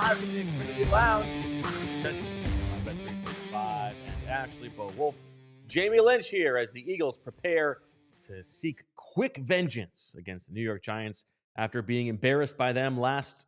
live from the Xfinity Lounge. I'm Bet365 and Ashley Bo Wulf. Jamie Lynch here as the Eagles prepare to seek quick vengeance against the New York Giants after being embarrassed by them last,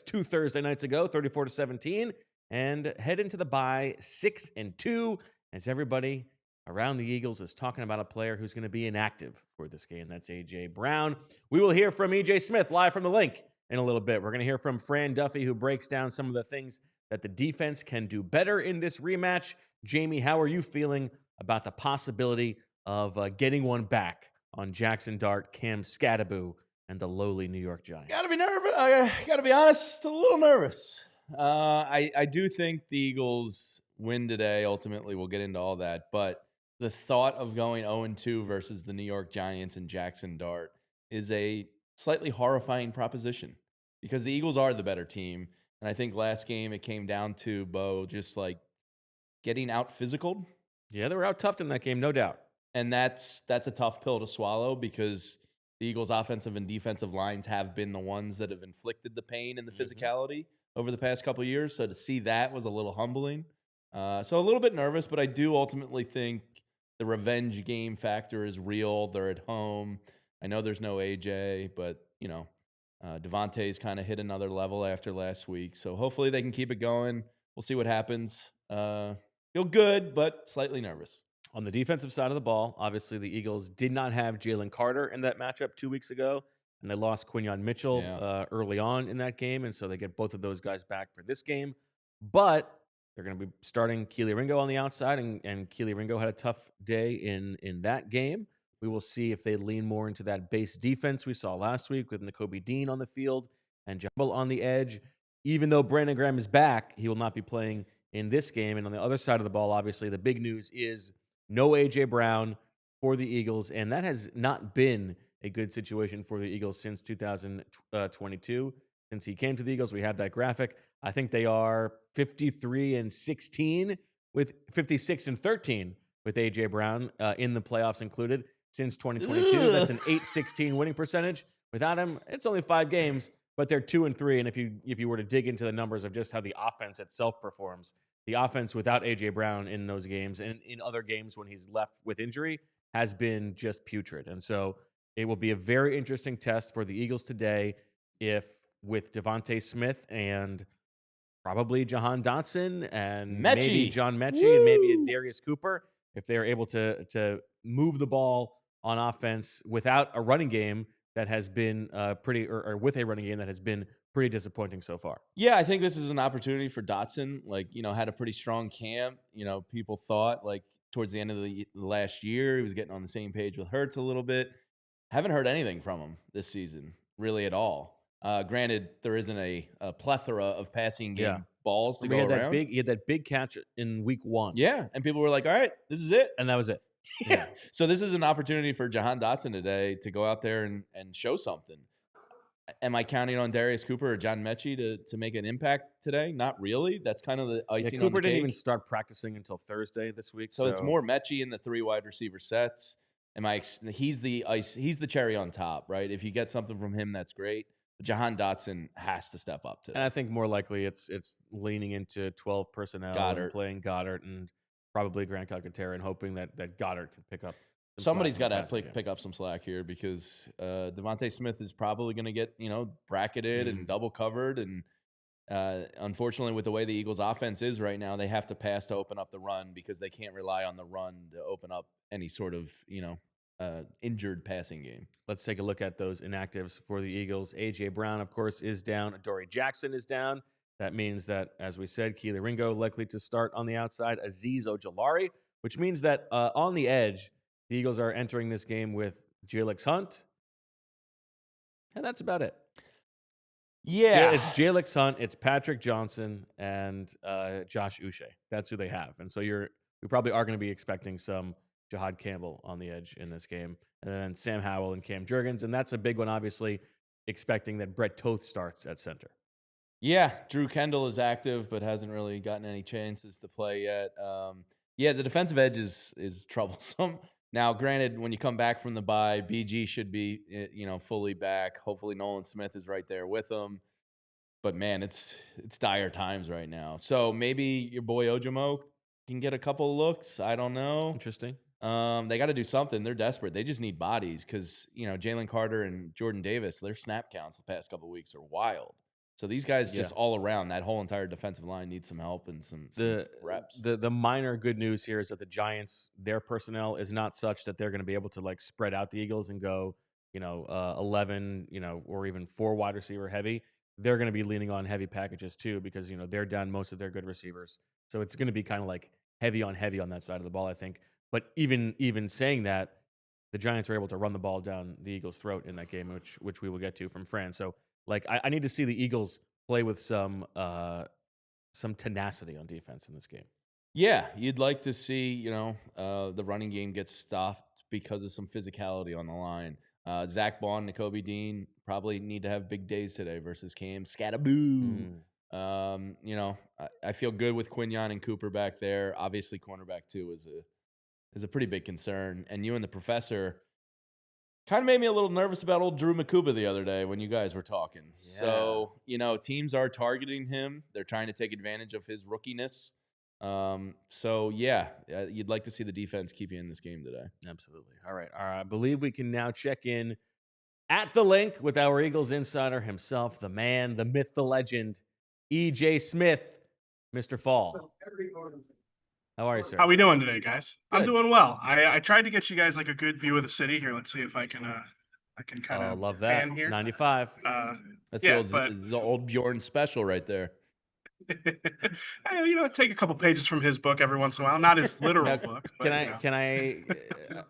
two Thursday nights ago, 34-17, and head into the bye 6-2 as everybody around the Eagles is talking about a player who's going to be inactive for this game. That's A.J. Brown. We will hear from E.J. Smith live from the link in a little bit. We're going to hear from Fran Duffy, who breaks down some of the things that the defense can do better in this rematch. Jamie, how are you feeling about the possibility of getting one back on Jackson Dart, Cam Scattaboo, and the lowly New York Giants? Gotta be nervous. I gotta be honest, a little nervous. I do think the Eagles win today. Ultimately, we'll get into all that. But the thought of going 0-2 versus the New York Giants and Jackson Dart is a slightly horrifying proposition because the Eagles are the better team. And I think last game it came down to Bo just like getting out physical. Yeah, they were out toughed in that game, no doubt. And that's a tough pill to swallow because the Eagles' offensive and defensive lines have been the ones that have inflicted the pain and the physicality over the past couple of years. So to see that was a little humbling. So a little bit nervous, but I do ultimately think the revenge game factor is real. They're at home. I know there's no AJ, but, DeVonta's kind of hit another level after last week. So hopefully they can keep it going. We'll see what happens. Feel good, but slightly nervous. On the defensive side of the ball, obviously the Eagles did not have Jalen Carter in that matchup 2 weeks ago, and they lost Quinyon Mitchell early on in that game, and so they get both of those guys back for this game. But they're going to be starting Keely Ringo on the outside, and Keely Ringo had a tough day in that game. We will see if they lean more into that base defense we saw last week with Nakobe Dean on the field and Jumble on the edge. Even though Brandon Graham is back, he will not be playing in this game. And on the other side of the ball, obviously, the big news is no A.J. Brown for the Eagles, and that has not been a good situation for the Eagles since 2022. Since he came to the Eagles, we have that graphic. I think they are 53-16 with 56-13 with A.J. Brown in the playoffs included since 2022. That's an .816 winning percentage. Without him, it's only 5 games, but they're 2-3. And if you were to dig into the numbers of just how the offense itself performs, the offense without A.J. Brown in those games and in other games when he's left with injury has been just putrid. And so it will be a very interesting test for the Eagles today if with DeVonta Smith and probably Jahan Dotson and maybe John Mechie and maybe a Darius Cooper, if they're able to move the ball on offense without a running game that has been with a running game that has been pretty disappointing so far. Yeah, I think this is an opportunity for Dotson. Had a pretty strong camp. People thought towards the end of the last year, he was getting on the same page with Hurts a little bit. Haven't heard anything from him this season, really at all. Granted, there isn't a plethora of passing game balls to go around. He had that big catch in week 1. Yeah, and people were like, all right, this is it. And that was it. Yeah. So this is an opportunity for Jahan Dotson today to go out there and show something. Am I counting on Darius Cooper or John Mechie to make an impact today? Not really. That's kind of the icing on the cake. Cooper didn't even start practicing until Thursday this week. So it's more Mechie in the 3 wide receiver sets. He's the cherry on top, right? If you get something from him, that's great. But Jahan Dotson has to step up today. And I think more likely it's leaning into 12 personnel and playing Goedert and probably Grant Calcaterra and hoping that Goedert can pick up. Somebody's got to pick up some slack here because DeVonta Smith is probably going to get bracketed and double covered, and unfortunately, with the way the Eagles' offense is right now, they have to pass to open up the run because they can't rely on the run to open up any sort of injured passing game. Let's take a look at those inactives for the Eagles. A.J. Brown, of course, is down. Adoree Jackson is down. That means that, as we said, Keely Ringo likely to start on the outside. Azeez Ojulari, which means that on the edge, the Eagles are entering this game with Jalix Hunt. And that's about it. Yeah. It's Jalix Hunt, it's Patrick Johnson, and Josh Uche. That's who they have. And so we probably are going to be expecting some Jahad Campbell on the edge in this game. And then Sam Howell and Cam Jurgens. And that's a big one, obviously, expecting that Brett Toth starts at center. Yeah, Drew Kendall is active, but hasn't really gotten any chances to play yet. The defensive edge is troublesome. Now, granted, when you come back from the bye, BG should be fully back. Hopefully, Nolan Smith is right there with him. But man, it's dire times right now. So maybe your boy Ojimo can get a couple looks. I don't know. Interesting. They got to do something. They're desperate. They just need bodies because Jalen Carter and Jordan Davis, their snap counts the past couple of weeks are wild. So these guys just all around, that whole entire defensive line needs some help and some reps. The minor good news here is that the Giants, their personnel is not such that they're going to be able to like spread out the Eagles and go 11 or even 4 wide receiver heavy. They're going to be leaning on heavy packages too because they're down most of their good receivers. So it's going to be kind of like heavy on that side of the ball, I think. But even saying that, the Giants were able to run the ball down the Eagles' throat in that game, which we will get to from Fran. So like I need to see the Eagles play with some tenacity on defense in this game. Yeah, you'd like to see the running game get stopped because of some physicality on the line. Zach Bond, Nakobe Dean probably need to have big days today versus Cam Scattaboo. I feel good with Quinyon and Cooper back there. Obviously, cornerback too is a pretty big concern. And you and the professor kind of made me a little nervous about old Drew Makuba the other day when you guys were talking. Yeah. So teams are targeting him. They're trying to take advantage of his rookiness. You'd like to see the defense keep you in this game today. Absolutely. All right. I believe we can now check in at the link with our Eagles insider himself, the man, the myth, the legend, EJ Smith, Mr. Fall. How are you, sir? How we doing today, guys? Good. I'm doing well. I tried to get you guys like a good view of the city here. Let's see if I can kind of love that. Pan here. 95. That's the old Bjorn special right there. Take a couple pages from his book every once in a while. Not his literal book. But, can I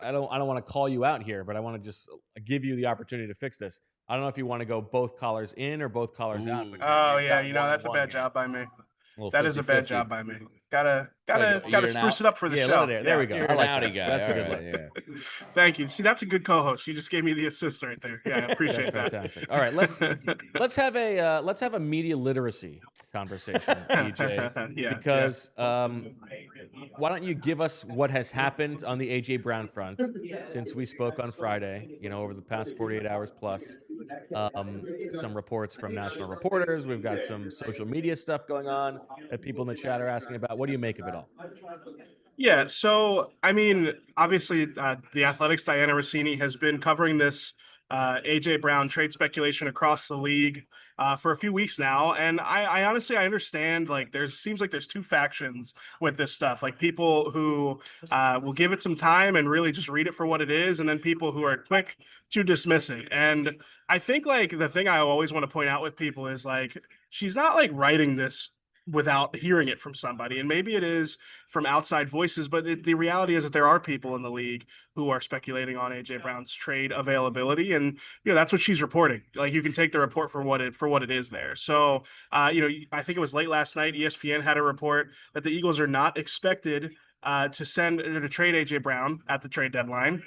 I don't want to call you out here, but I want to just give you the opportunity to fix this. I don't know if you want to go both collars in or both collars out. But that's a bad job by me. That is a bad job by me. Gotta spruce it up for the show. There we go. You're an outie guy. That's a good look. Yeah. Thank you. See, that's a good co-host. You just gave me the assist right there. Yeah, I appreciate that. Fantastic. All right, let's have a media literacy conversation, EJ. Because why don't you give us what has happened on the AJ Brown front since we spoke on Friday? Over the past 48 hours plus. Some reports from national reporters. We've got some social media stuff going on that people in the chat are asking about. What do you make of it all? Yeah, so I mean, obviously, the Athletic's Diana Rossini has been covering this AJ Brown trade speculation across the league for a few weeks now, and I honestly understand seems like there's two factions with this stuff, like people who will give it some time and really just read it for what it is, and then people who are quick to dismiss it. And I think the thing I always want to point out with people is she's not writing this without hearing it from somebody, and maybe it is from outside voices, but the reality is that there are people in the league who are speculating on AJ Brown's trade availability, and that's what she's reporting. You can take the report for what it is there. So I think it was late last night, ESPN had a report that the Eagles are not expected to trade AJ Brown at the trade deadline,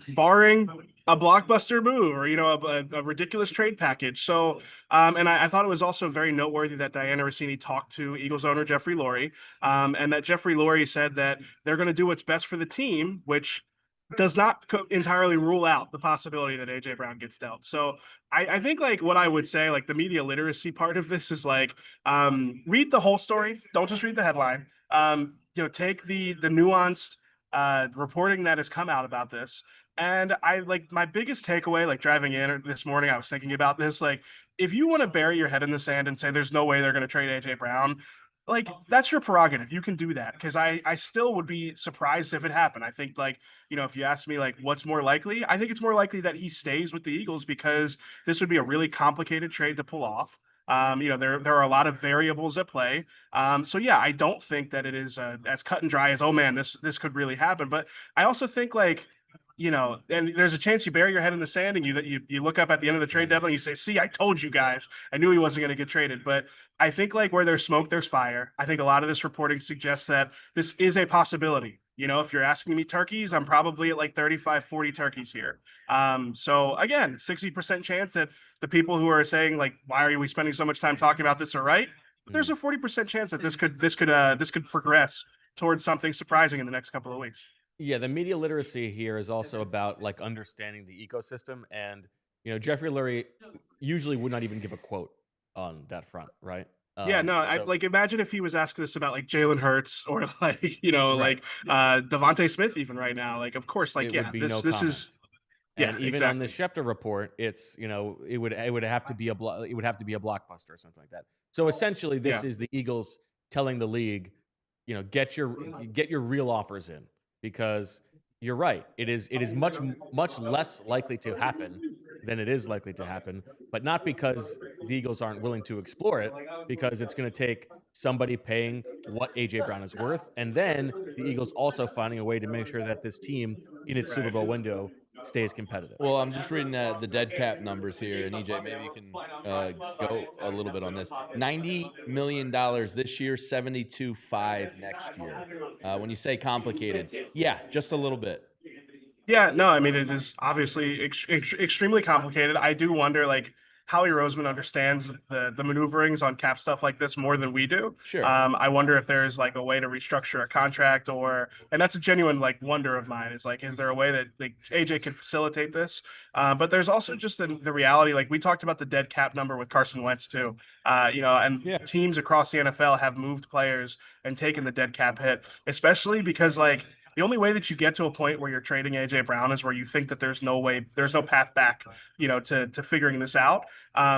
barring a blockbuster move or a ridiculous trade package. So and I thought it was also very noteworthy that Diana Rossini talked to Eagles owner Jeffrey Lurie, and that Jeffrey Lurie said that they're going to do what's best for the team, which does not entirely rule out the possibility that AJ Brown gets dealt. So I think what I would say, the media literacy part of this is read the whole story. Don't just read the headline. Take the nuanced reporting that has come out about this. And my biggest takeaway, driving in this morning, I was thinking about this, if you want to bury your head in the sand and say there's no way they're going to trade AJ Brown, that's your prerogative. You can do that, because I still would be surprised if it happened. I think if you ask me what's more likely, I think it's more likely that he stays with the Eagles, because this would be a really complicated trade to pull off. There are a lot of variables at play. So yeah, I don't think that it is as cut and dry as, oh man, this could really happen. But I also think and there's a chance you bury your head in the sand and you look up at the end of the trade deadline and you say, see, I told you guys, I knew he wasn't going to get traded. But I think where there's smoke, there's fire. I think a lot of this reporting suggests that this is a possibility. If you're asking me turkeys, I'm probably at 35, 40 turkeys here. So again, 60% chance that the people who are saying why are we spending so much time talking about this are right. But there's a 40% chance that this could progress towards something surprising in the next couple of weeks. Yeah, the media literacy here is also about understanding the ecosystem, and Jeffrey Lurie usually would not even give a quote on that front, right? Yeah, no, I So like imagine if he was asking this about like Jalen Hurts or like, you know, right, like DeVonta Smith even right now. Like, of course, like, it would yeah, be no this comment. is, yeah, And even on the exactly. Schefter report, it's it would have to be it would have to be a blockbuster or something like that. So essentially, this Yeah. is the Eagles telling the league, get your real offers in, because you're right. It is much less likely to happen than it is likely to happen, but not because the Eagles aren't willing to explore it, because it's going to take somebody paying what AJ Brown is worth, and then the Eagles also finding a way to make sure that this team in its Super Right. Bowl window stays competitive. Well, I'm just reading the dead cap numbers here, and EJ, maybe you can go a little bit on this. $90 million this year, 72.5 next year. When you say complicated, yeah, just a little bit. Yeah, no, I mean it is obviously extremely complicated. I do wonder like Howie Roseman understands the maneuverings on cap stuff like this more than we do. Sure. I wonder if there's like a way to restructure a contract and that's a genuine like wonder of mine. Is like, is there a way that like AJ can facilitate this? But there's also just the reality. Like we talked about the dead cap number with Carson Wentz too. And Yeah. teams across the NFL have moved players and taken the dead cap hit, especially because like the only way that you get to a point where you're trading AJ Brown is where you think that there's no path back, to figuring this out.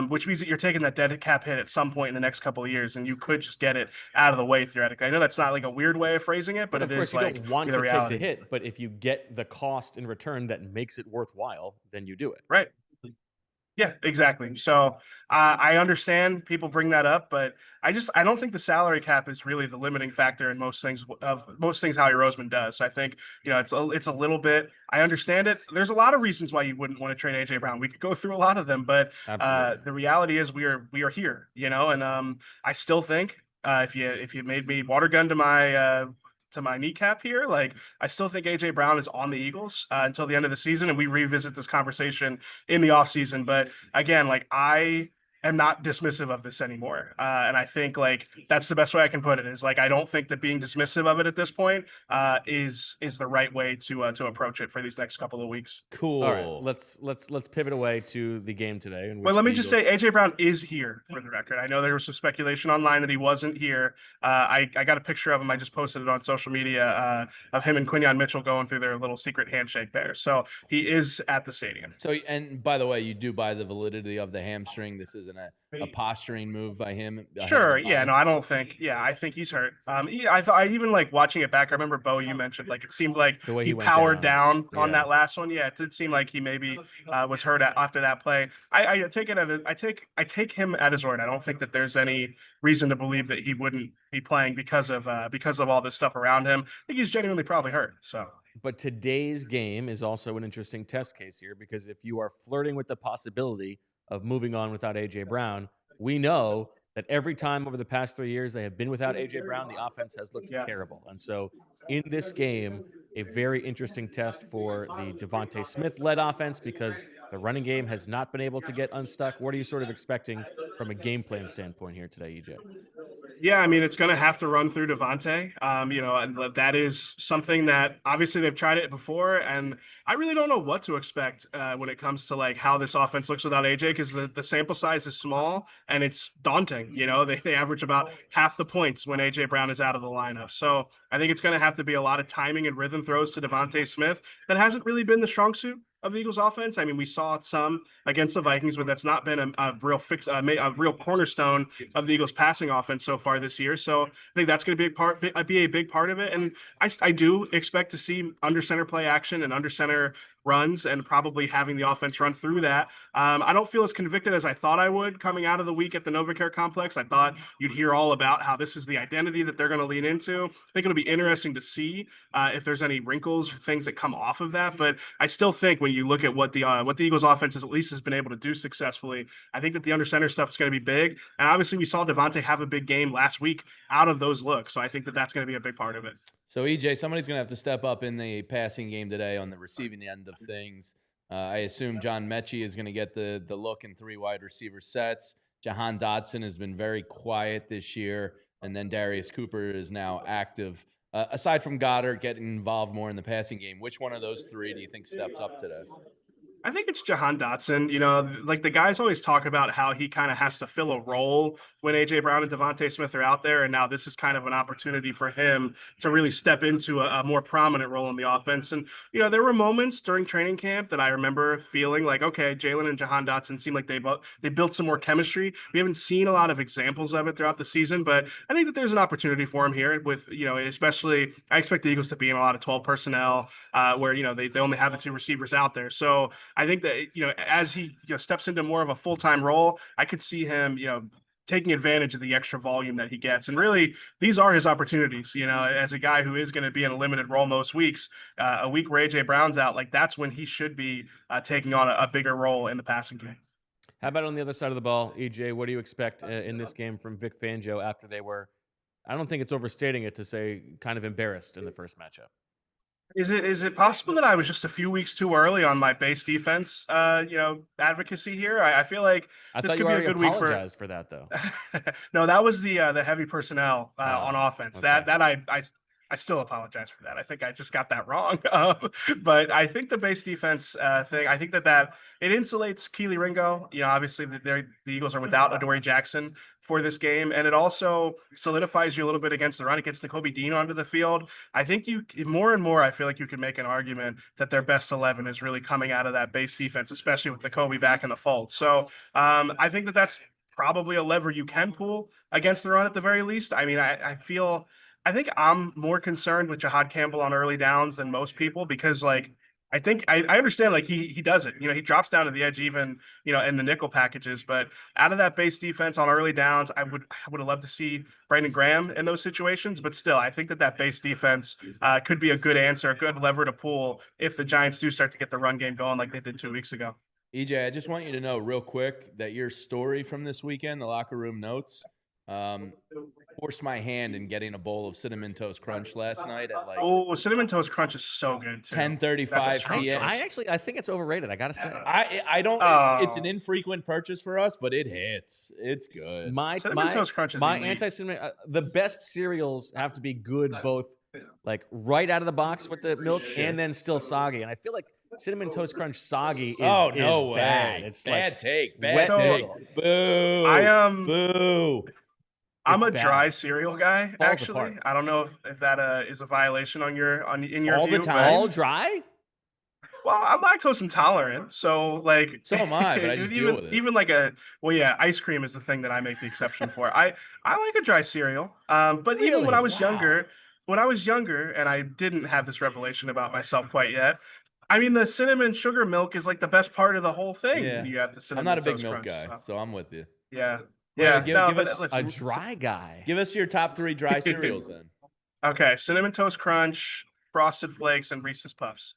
Which means that you're taking that dead cap hit at some point in the next couple of years, and you could just get it out of the way theoretically. I know that's not like a weird way of phrasing it, but Of it course, is you like don't want the to take the reality. hit, but if you get the cost in return that makes it worthwhile, then you do it. Right. Yeah, exactly. So I understand people bring that up, but I don't think the salary cap is really the limiting factor in most things Howie Roseman does. So I think it's a little bit. I understand it. There's a lot of reasons why you wouldn't want to trade AJ Brown. We could go through a lot of them, but Absolutely. the reality is we are here, and I still think if you made me water gun to my kneecap here. Like, I still think AJ Brown is on the Eagles until the end of the season, and we revisit this conversation in the offseason. But again, like I am not dismissive of this anymore. And I think like that's the best way I can put it is like I don't think that being dismissive of it at this point is the right way to approach it for these next couple of weeks. Cool. All right, let's pivot away to the game today. In Well, which let the me just say Eagles- AJ Brown is here for the record. I know there was some speculation online that he wasn't here. I got a picture of him. I just posted it on social media of him and Quinyon Mitchell going through their little secret handshake there. So he is at the stadium. So, and by the way, you do buy the validity of the hamstring. This isn't a posturing move by him. Sure. Yeah. No, I don't think. Yeah, I think he's hurt. I even like watching it back. I remember Bo, you mentioned like it seemed like The way he he went powered down. down on Yeah. that last one. Yeah, it did seem like he maybe was hurt after that play. I take it I take him at his word. I don't think that there's any reason to believe that he wouldn't be playing because of all this stuff around him. I think he's genuinely probably hurt. So. But today's game is also an interesting test case here, because if you are flirting with the possibility of moving on without AJ Brown, we know that every time over the past 3 years they have been without AJ Brown, the offense has looked Yeah. terrible. And so in this game, a very interesting test for the DeVonta Smith-led offense, because the running game has not been able to get unstuck. What are you sort of expecting from a game plan standpoint here today, EJ? Yeah, I mean, it's going to have to run through DeVonta. And that is something that obviously they've tried it before, and I really don't know what to expect when it comes to like how this offense looks without AJ, because the sample size is small and it's daunting. They average about half the points when AJ Brown is out of the lineup. So I think it's going to have to be a lot of timing and rhythm throws to DeVonta Smith. That hasn't really been the strong suit of the Eagles offense. I mean, we saw it some against the Vikings, but that's not been a real cornerstone of the Eagles passing offense so far this year. So I think that's going to be a big part of it. And I do expect to see under center play action and under center runs, and probably having the offense run through that. I don't feel as convicted as I thought I would coming out of the week at the NovaCare complex. I thought you'd hear all about how this is the identity that they're going to lean into. I think it'll be interesting to see if there's any wrinkles or things that come off of that. But I still think when you look at what the Eagles offense at least has been able to do successfully, I think that the under center stuff is going to be big. And obviously we saw DeVonta have a big game last week out of those looks. So I think that that's going to be a big part of it. So, EJ, somebody's going to have to step up in the passing game today on the receiving end of things. I assume John Mechie is going to get the look in 3 wide receiver sets. Jahan Dotson has been very quiet this year, and then Darius Cooper is now active. Aside from Goddard getting involved more in the passing game, which one of those 3 do you think steps up today? I think it's Jahan Dotson. You know, like the guys always talk about how he kind of has to fill a role when AJ Brown and DeVonta Smith are out there, and now this is kind of an opportunity for him to really step into a more prominent role in the offense. And you know, there were moments during training camp that I remember feeling like, okay, Jalen and Jahan Dotson seem like they built some more chemistry. We haven't seen a lot of examples of it throughout the season, but I think that there's an opportunity for him here. With especially I expect the Eagles to be in a lot of 12 personnel, where they only have the two receivers out there, so. I think that as he steps into more of a full-time role, I could see him taking advantage of the extra volume that he gets. And really, these are his opportunities. As a guy who is going to be in a limited role most weeks, a week where AJ Brown's out, like that's when he should be taking on a bigger role in the passing game. How about on the other side of the ball, EJ? What do you expect in this game from Vic Fangio after they were? I don't think it's overstating it to say kind of embarrassed in the first matchup. Is it possible that I was just a few weeks too early on my base defense, advocacy here? I feel like this could be a good week for that, though. No, that was the heavy personnel on offense. Okay. That I still apologize for that. I think I just got that wrong. But I think the base defense thing, I think that it insulates Keely Ringo. Obviously the Eagles are without Adoree Jackson for this game, and it also solidifies you a little bit against the run. It gets Nakobe Dean onto the field. I think more and more, I feel like you can make an argument that their best 11 is really coming out of that base defense, especially with Nakobe back in the fold. So I think that's probably a lever you can pull against the run at the very least. I mean, I think I'm more concerned with Jahad Campbell on early downs than most people because, like, I think I understand, like, he does it. He drops down to the edge even, in the nickel packages. But out of that base defense on early downs, I would have loved to see Brandon Graham in those situations. But still, I think that base defense could be a good answer, a good lever to pull if the Giants do start to get the run game going like they did 2 weeks ago. EJ, I just want you to know real quick that your story from this weekend, the locker room notes, forced my hand in getting a bowl of Cinnamon Toast Crunch last night at Cinnamon Toast Crunch is so good too. 10:35 p.m. I think it's overrated. I gotta say, I don't. It's an infrequent purchase for us, but it hits. It's good. Cinnamon Toast Crunch is anti-cinnamon. The best cereals have to be good, both like right out of the box with the milk and then still soggy. And I feel like Cinnamon Toast Crunch soggy is bad. It's bad like take. Bad take. Boo. Boo. I'm a dry cereal guy, actually. Apart. I don't know if that is a violation in your all view. All the time? All dry? Well, I'm lactose intolerant, so like. So am I, but I just deal with it. Even like ice cream is the thing that I make the exception for. I like a dry cereal, but really? Even when I was younger, and I didn't have this revelation about myself quite yet. I mean, the cinnamon sugar milk is like the best part of the whole thing. Yeah. You have the cinnamon. I'm not a big Toast milk crunch, guy, so I'm with you. Yeah. Yeah, give us a dry guy. Give us your top 3 dry cereals then. Okay, Cinnamon Toast Crunch, Frosted Flakes, and Reese's Puffs.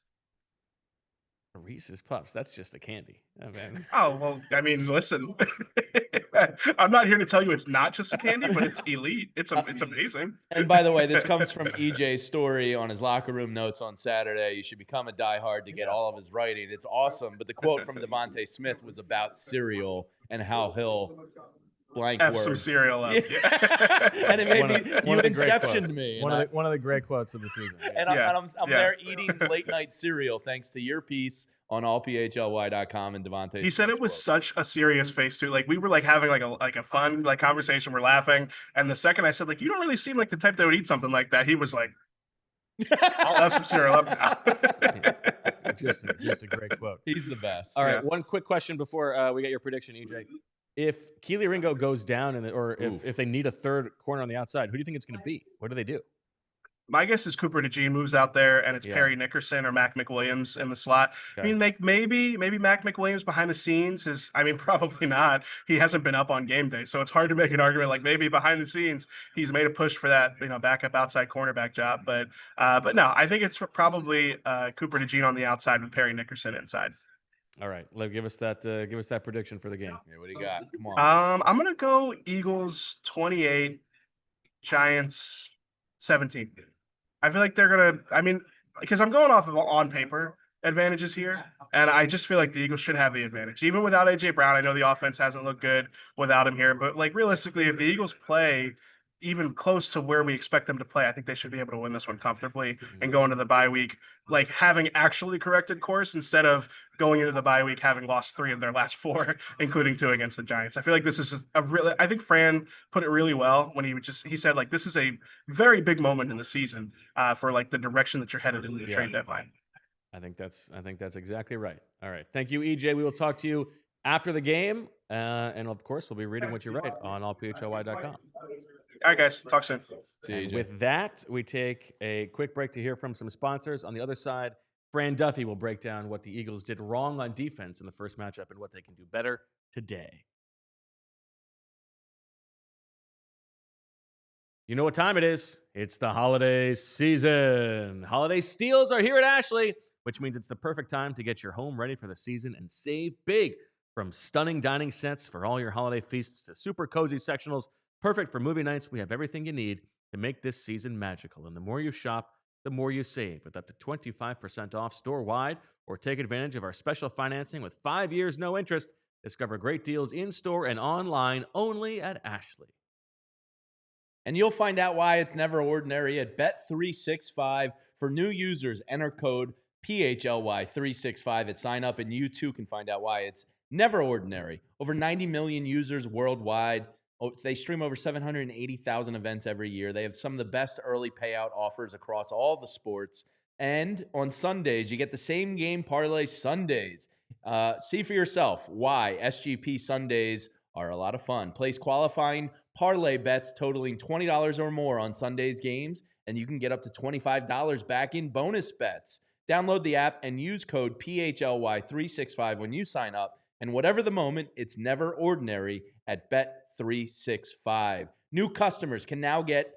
Reese's Puffs, that's just a candy. Oh, man. Oh, well, I mean, listen. I'm not here to tell you it's not just a candy, but it's elite. It's amazing. And by the way, this comes from EJ's story on his locker room notes on Saturday. You should become a diehard to get all of his writing. It's awesome. But the quote from DeVonta Smith was about cereal and how he'll blank F word. Some cereal up. Yeah. And it made you inceptioned me. One of the great quotes of the season. Yeah. And I'm there eating late night cereal thanks to your piece on allphly.com and DeVonta. He said it was such a serious face too. Like we were like having like a fun conversation. We're laughing, and the second I said like you don't really seem like the type that would eat something like that, he was like, "I'll have some cereal up now." just a great quote. He's the best. All right, one quick question before we get your prediction, EJ. If Keely Ringo goes down, if they need a third corner on the outside, who do you think it's going to be? What do they do? My guess is Cooper DeJean moves out there, and it's Perry Nickerson or Mac McWilliams in the slot. Okay. I mean, like maybe Mac McWilliams behind the scenes is. I mean, probably not. He hasn't been up on game day, so it's hard to make an argument. Like maybe behind the scenes, he's made a push for that, backup outside cornerback job. But no, I think it's probably Cooper DeJean on the outside with Perry Nickerson inside. All right, give us that prediction for the game. Yeah, what do you got? Come on. I'm gonna go Eagles 28, Giants 17. I feel like they're gonna. I mean, because I'm going off of on paper advantages here, and I just feel like the Eagles should have the advantage, even without AJ Brown. I know the offense hasn't looked good without him here, but like realistically, if the Eagles play, even close to where we expect them to play. I think they should be able to win this one comfortably and go into the bye week, like having actually corrected course instead of going into the bye week having lost 3 of their last 4, including 2 against the Giants. I feel like this is just I think Fran put it really well when he said like this is a very big moment in the season for like the direction that you're headed in the trade deadline. I think that's exactly right. All right. Thank you, EJ. We will talk to you after the game. And of course, we'll be reading what you write on allphly.com. All right, guys. Talk soon. And with that, we take a quick break to hear from some sponsors. On the other side, Fran Duffy will break down what the Eagles did wrong on defense in the first matchup and what they can do better today. You know what time it is. It's the holiday season. Holiday steals are here at Ashley, which means it's the perfect time to get your home ready for the season and save big. From stunning dining sets for all your holiday feasts to super cozy sectionals, perfect for movie nights, we have everything you need to make this season magical. And the more you shop, the more you save, with up to 25% off store-wide, or take advantage of our special financing with 5 years no interest. Discover great deals in-store and online only at Ashley. And you'll find out why it's never ordinary at Bet365. For new users, enter code PHLY365 at sign up, and you too can find out why it's never ordinary. Over 90 million users worldwide. They stream over 780,000 events every year. They have some of the best early payout offers across all the sports. And on Sundays, you get the same game parlay Sundays. See for yourself why SGP Sundays are a lot of fun. Place qualifying parlay bets totaling $20 or more on Sunday's games, and you can get up to $25 back in bonus bets. Download the app and use code PHLY365 when you sign up. And whatever the moment, it's never ordinary at Bet365. New customers can now get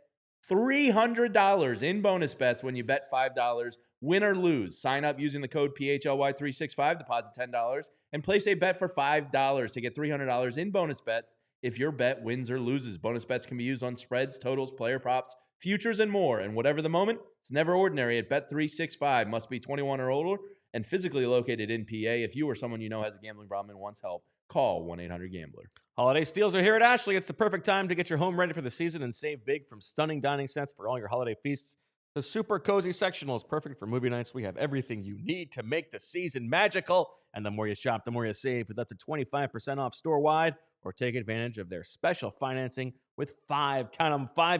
$300 in bonus bets when you bet $5, win or lose. Sign up using the code PHLY365, deposit $10, and place a bet for $5 to get $300 in bonus bets if your bet wins or loses. Bonus bets can be used on spreads, totals, player props, futures, and more. And whatever the moment, it's never ordinary at Bet365. Must be 21 or older and physically located in PA. If you or someone you know has a gambling problem and wants help, call 1-800-GAMBLER. Holiday steals are here at Ashley. It's the perfect time to get your home ready for the season and save big. From stunning dining sets for all your holiday feasts to super cozy sectionals, perfect for movie nights. We have everything you need to make the season magical. And the more you shop, the more you save, with up to 25% off store-wide, or take advantage of their special financing with 5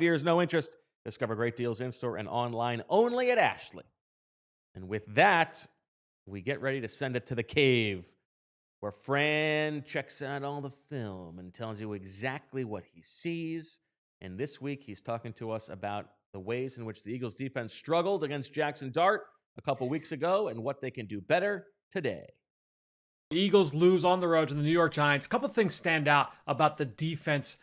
years no interest. Discover great deals in-store and online only at Ashley. And with that, we get ready to send it to the cave, where Fran checks out all the film and tells you exactly what he sees. And this week, he's talking to us about the ways in which the Eagles defense struggled against Jackson Dart a couple weeks ago and what they can do better today. Eagles lose on the road to the New York Giants. A couple things stand out about the defense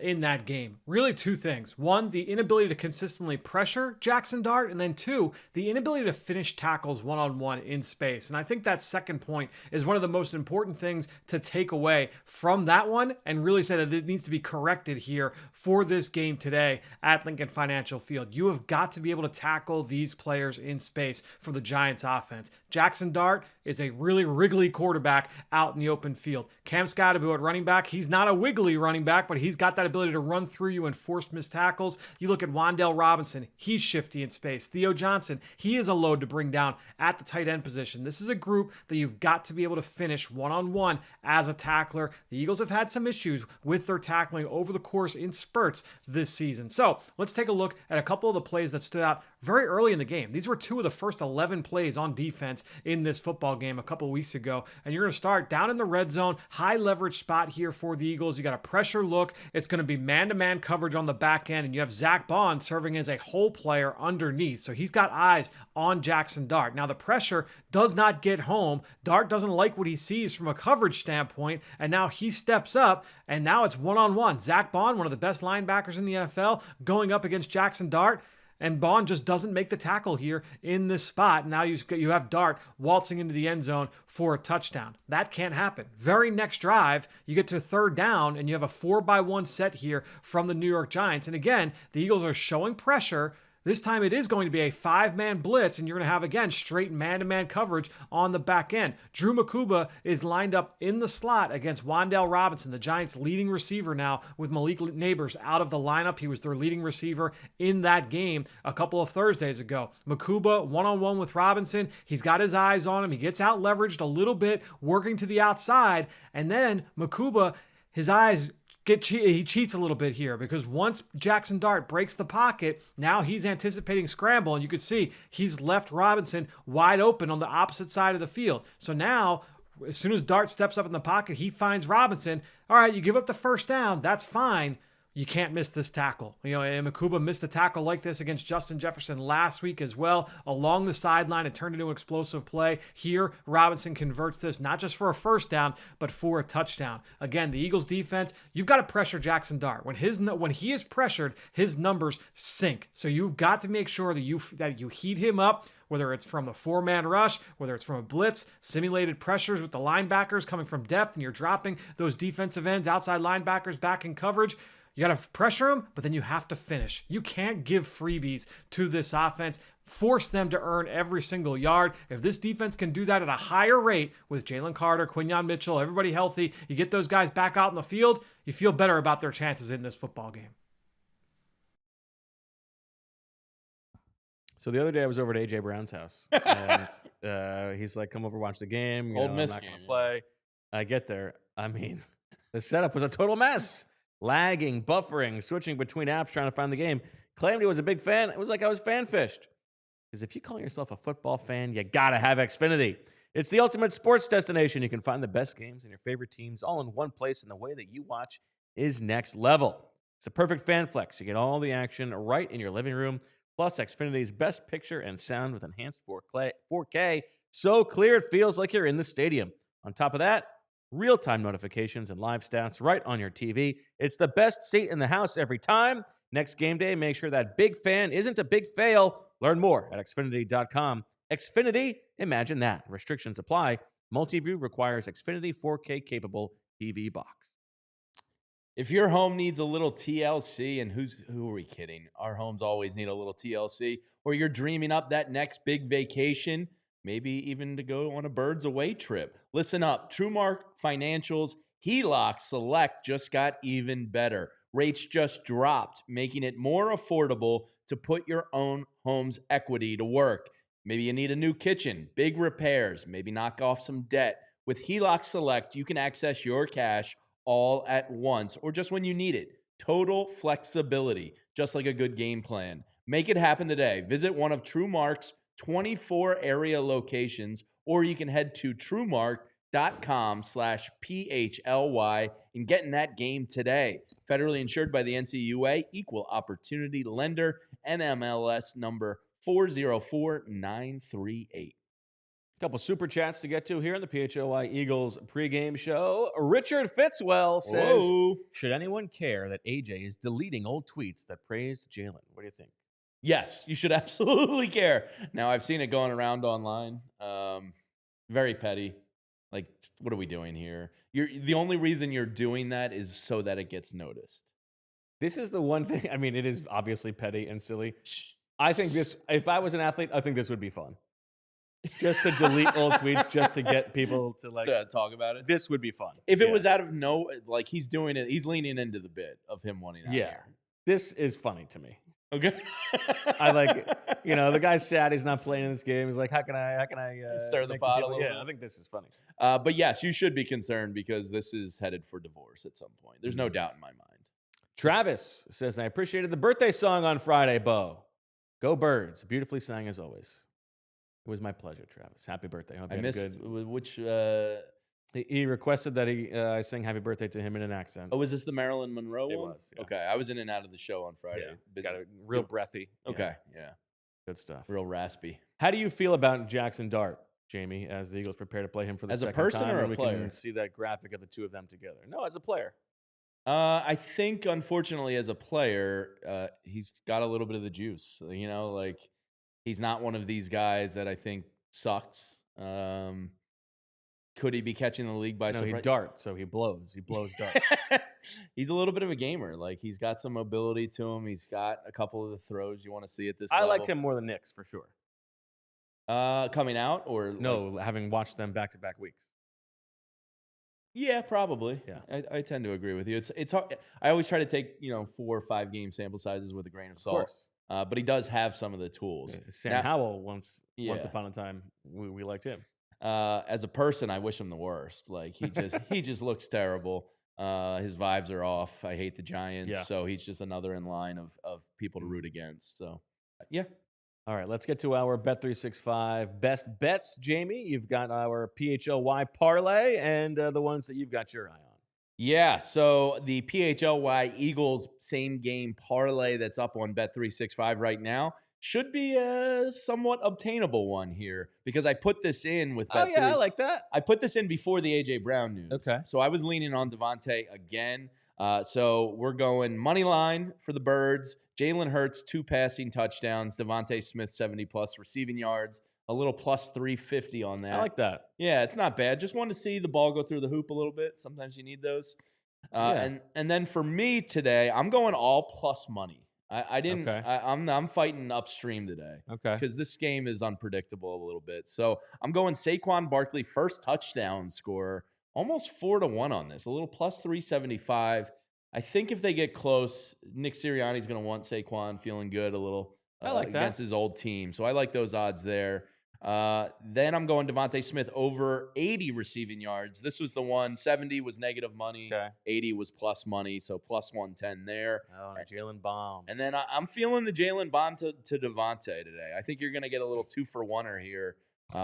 in that game. Really 2 things. 1, the inability to consistently pressure Jackson Dart, and then 2, the inability to finish tackles one-on-one in space. And I think that second point is one of the most important things to take away from that one, and really say that it needs to be corrected here for this game today at Lincoln Financial Field. You have got to be able to tackle these players in space for the Giants offense. Jackson Dart is a really wriggly quarterback out in the open field. Cam Scottaboo at running back, he's not a wiggly running back, but he's got that ability to run through you and force missed tackles. You look at Wan'Dale Robinson, he's shifty in space. Theo Johnson, he is a load to bring down at the tight end position. This is a group that you've got to be able to finish one-on-one as a tackler. The Eagles have had some issues with their tackling over the course in spurts this season. So let's take a look at a couple of the plays that stood out very early in the game. These were 2 of the first 11 plays on defense in this football game a couple weeks ago. And you're going to start down in the red zone, high leverage spot here for the Eagles. You got a pressure look. It's going to be man-to-man coverage on the back end, and you have Zach Bond serving as a hole player underneath. So he's got eyes on Jackson Dart. Now the pressure does not get home. Dart doesn't like what he sees from a coverage standpoint, and now he steps up, and now it's one-on-one. Zach Bond, one of the best linebackers in the NFL, going up against Jackson Dart. And Bond just doesn't make the tackle here in this spot. Now you have Dart waltzing into the end zone for a touchdown. That can't happen. Very next drive, you get to 3rd down, and you have a 4-by-1 set here from the New York Giants. And again, the Eagles are showing pressure. This time it is going to be a 5-man blitz, and you're going to have, again, straight man-to-man coverage on the back end. Drew Makuba is lined up in the slot against Wan'Dale Robinson, the Giants' leading receiver now, with Malik Neighbors out of the lineup. He was their leading receiver in that game a couple of Thursdays ago. Makuba one-on-one with Robinson. He's got his eyes on him. He gets out leveraged a little bit, working to the outside, and then Makuba, his eyes he cheats a little bit here, because once Jackson Dart breaks the pocket, now he's anticipating scramble, and you can see he's left Robinson wide open on the opposite side of the field. So now, as soon as Dart steps up in the pocket, he finds Robinson. All right, you give up the first down, that's fine. You can't miss this tackle. And Makuba missed a tackle like this against Justin Jefferson last week as well. Along the sideline, it turned into an explosive play. Here, Robinson converts this not just for a first down, but for a touchdown. Again, the Eagles defense, you've got to pressure Jackson Dart. When he is pressured, his numbers sink. So you've got to make sure that you heat him up, whether it's from a 4-man rush, whether it's from a blitz, simulated pressures with the linebackers coming from depth, and you're dropping those defensive ends, outside linebackers back in coverage. You got to pressure them, but then you have to finish. You can't give freebies to this offense. Force them to earn every single yard. If this defense can do that at a higher rate with Jalen Carter, Quinyon Mitchell, everybody healthy, you get those guys back out in the field, you feel better about their chances in this football game. So the other day I was over at AJ Brown's house, and he's like, "Come over, watch the game." Old Miss I'm not game. gonna play. I get there. I mean, the setup was a total mess. Lagging, buffering, switching between apps, trying to find the game. Claimed he was a big fan. It was like I was fan fished. Because if you call yourself a football fan, you gotta have Xfinity. It's the ultimate sports destination. You can find the best games and your favorite teams all in one place, and the way that you watch is next level. It's a perfect fan flex. You get all the action right in your living room. Plus, Xfinity's best picture and sound with enhanced 4K. So clear it feels like you're in the stadium. On top of that, real-time notifications and live stats right on your TV. It's the best seat in the house every time. Next game day, make sure that big fan isn't a big fail. Learn more at Xfinity.com. Xfinity, imagine that. Restrictions apply. Multi-view requires Xfinity 4K capable TV box. If your home needs a little TLC, and who are we kidding? Our homes always need a little TLC. Or you're dreaming up that next big vacation, maybe even to go on a birds away trip. Listen up. TrueMark Financial's HELOC Select just got even better. Rates just dropped, making it more affordable to put your own home's equity to work. Maybe you need a new kitchen, big repairs, maybe knock off some debt. With HELOC Select, you can access your cash all at once or just when you need it. Total flexibility, just like a good game plan. Make it happen today. Visit one of TrueMark's 24 area locations, or you can head to truemark.com/PHLY and get in that game today. Federally insured by the NCUA, equal opportunity lender, NMLS number 404938. A couple super chats to get to here on the PHLY Eagles pregame show. Richard Fitzwell says, Whoa. should anyone care that AJ is deleting old tweets that praise Jalen? What do you think? Yes, you should absolutely care. Now, I've seen it going around online. Very petty. Like, what are we doing here? The only reason you're doing that is so that it gets noticed. This is the one thing. I mean, it is obviously petty and silly. I think this, if I was an athlete, I think this would be fun. Just to delete old tweets, just to get people to to talk about it. This would be fun. If it was out of like he's doing it, he's leaning into the bit of him wanting out. Yeah. This is funny to me. Okay. I like, the guy's sad he's not playing in this game. He's like, how can I stir the pot a little bit? I think this is funny. But yes, you should be concerned because this is headed for divorce at some point. There's no doubt in my mind. Travis says, I appreciated the birthday song on Friday, Bo. Go Birds. Beautifully sang as always. It was my pleasure, Travis. Happy birthday. Hope you had missed good... which. He requested that I sing happy birthday to him in an accent. Oh, was this the Marilyn Monroe It one? was. Yeah. Okay, I was in and out of the show on Friday. Yeah. Got a real breathy. Okay, yeah. Good stuff. Real raspy. How do you feel about Jackson Dart, Jamie, as the Eagles prepare to play him for the second time? As a person or a player? We can see that graphic of the two of them together. No, as a player. I think, unfortunately, as a player, he's got a little bit of the juice. He's not one of these guys that I think sucks. Could he be catching the league by No, surprise? he darts, so he blows. He blows darts. He's a little bit of a gamer. Like, he's got some mobility to him. He's got a couple of the throws you want to see at this I level. liked him more than Knicks for sure. Coming out or No, having watched them back-to-back weeks. Yeah, probably. Yeah, I tend to agree with you. It's hard. I always try to take 4 or 5 game sample sizes with a grain of salt. But he does have some of the tools. Yeah, Sam Howell once upon a time we liked him. As a person, I wish him the worst. Like, he just looks terrible. His vibes are off. I hate the Giants, so he's just another in line of people to root against. So, yeah. All right, let's get to our Bet365 best bets. Jamie, you've got our PHLY parlay and the ones that you've got your eye on. Yeah, so the PHLY Eagles same game parlay that's up on Bet365 right now should be a somewhat obtainable one here because I put this in with Bet3. Oh, yeah, I like that. I put this in before the A.J. Brown news. Okay. So I was leaning on DeVonta again. So we're going money line for the Birds. Jalen Hurts, 2 passing touchdowns. DeVonta Smith, 70-plus receiving yards. A little plus 350 on that. I like that. Yeah, it's not bad. Just wanted to see the ball go through the hoop a little bit. Sometimes you need those. And then for me today, I'm going all plus money. I didn't. Okay. I'm fighting upstream today. Okay. Because this game is unpredictable a little bit. So I'm going Saquon Barkley first touchdown scorer, almost 4-1 on this. A little plus 375. I think if they get close, Nick Sirianni's going to want Saquon feeling good a little I like that. against his old team. So I like those odds there. Then I'm going DeVonta Smith over 80 receiving yards. This was the one. 70 was negative money. Okay. 80 was plus money. So plus 110 there. Oh, Jalen bomb. And then I'm feeling the Jalen bomb to DeVonta today. I think you're going to get a little 2-for-1er here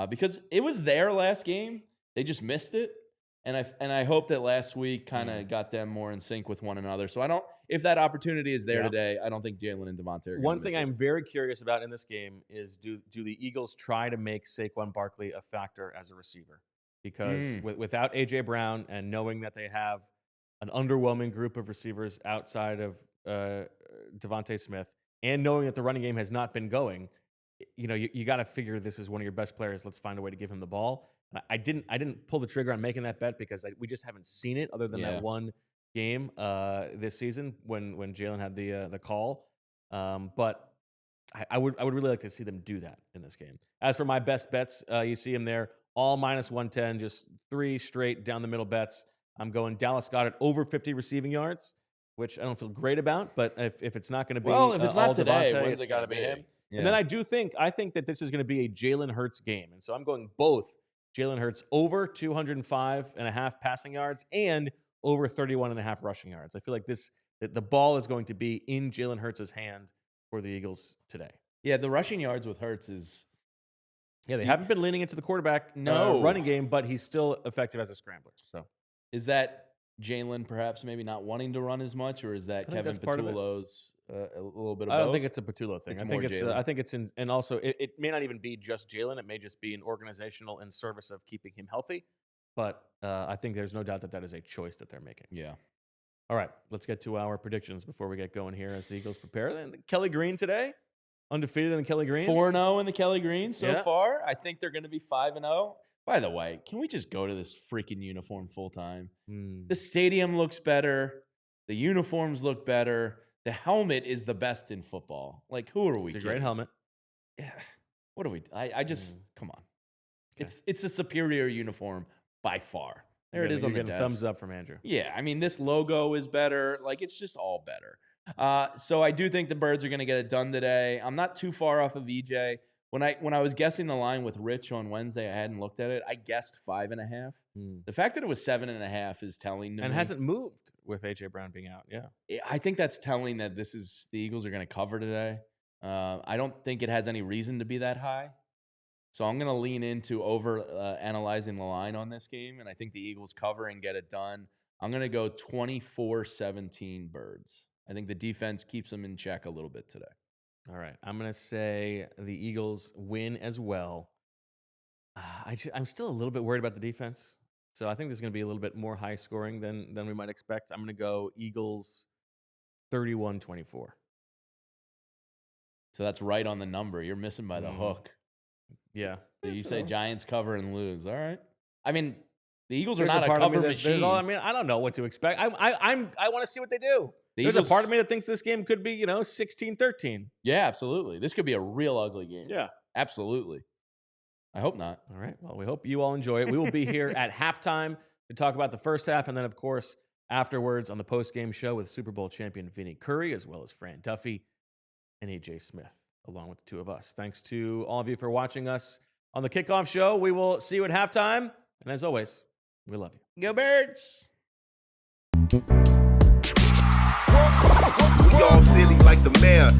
because it was their last game. They just missed it. And I hope that last week kind of got them more in sync with one another. So if that opportunity is there today, I don't think Jalen and DeVonta are going to One thing I'm very curious about in this game is do the Eagles try to make Saquon Barkley a factor as a receiver? Because without A.J. Brown and knowing that they have an underwhelming group of receivers outside of DeVonta Smith and knowing that the running game has not been going, you got to figure this is one of your best players. Let's find a way to give him the ball. I didn't pull the trigger on making that bet because we just haven't seen it other than that one game this season when Jalen had the call. But I would really like to see them do that in this game. As for my best bets, you see them there, all minus 110, just 3 straight down the middle bets. I'm going Dallas Goedert over 50 receiving yards, which I don't feel great about. But if it's not going to be if it's not today, DeVonta, when's it's it got to gonna be be? him. Yeah. And then I think that this is going to be a Jalen Hurts game, and so I'm going both. Jalen Hurts over 205.5 passing yards and over 31.5 rushing yards. I feel like the ball is going to be in Jalen Hurts' hand for the Eagles today. Yeah, the rushing yards with Hurts is... Yeah, they haven't been leaning into the quarterback running game, but he's still effective as a scrambler. So, is that Jalen perhaps maybe not wanting to run as much, or is that Kevin Patullo's a little bit of both? I don't think it's a Patullo thing. I think it's in, and also it may not even be just Jalen. It may just be an organizational in service of keeping him healthy. But I think there's no doubt that is a choice that they're making. Yeah. All right, let's get to our predictions before we get going here as the Eagles prepare. And Kelly Green today, undefeated in the Kelly Greens. 4-0 in the Kelly Greens so far. I think they're going to be 5-0. By the way, can we just go to this freaking uniform full time? The stadium looks better. The uniforms look better. The helmet is the best in football. Like, who are we? It's a great helmet. Yeah. What are we? I just come on. Okay. It's a superior uniform by far. There it is on the desk. Thumbs up from Andrew. Yeah, I mean, this logo is better. Like, it's just all better. So I do think the Birds are going to get it done today. I'm not too far off of EJ. When I was guessing the line with Rich on Wednesday, I hadn't looked at it. I guessed 5.5. The fact that it was 7.5 is telling to me. And hasn't moved with A.J. Brown being out. Yeah, I think that's telling that the Eagles are going to cover today. I don't think it has any reason to be that high. So I'm going to lean into over analyzing the line on this game, and I think the Eagles cover and get it done. I'm going to go 24-17 Birds. I think the defense keeps them in check a little bit today. All right. I'm going to say the Eagles win as well. I'm still a little bit worried about the defense. So I think there's going to be a little bit more high scoring than we might expect. I'm going to go Eagles 31-24. So that's right on the number. You're missing by the hook. Yeah. So you say Giants cover and lose. All right. I mean, The Eagles are There's not a part of me cover that- there's machine. all- I mean, I don't know what to expect. I want to see what they do. The There's Eagles- a part of me that thinks this game could be, 16-13. Yeah, absolutely. This could be a real ugly game. Yeah. Absolutely. I hope not. All right. Well, we hope you all enjoy it. We will be here at halftime to talk about the first half, and then, of course, afterwards on the post-game show with Super Bowl champion Vinny Curry, as well as Fran Duffy and AJ Smith, along with the two of us. Thanks to all of you for watching us on the kickoff show. We will see you at halftime. And as always, we love you. Go Birds! We all silly like the mayor.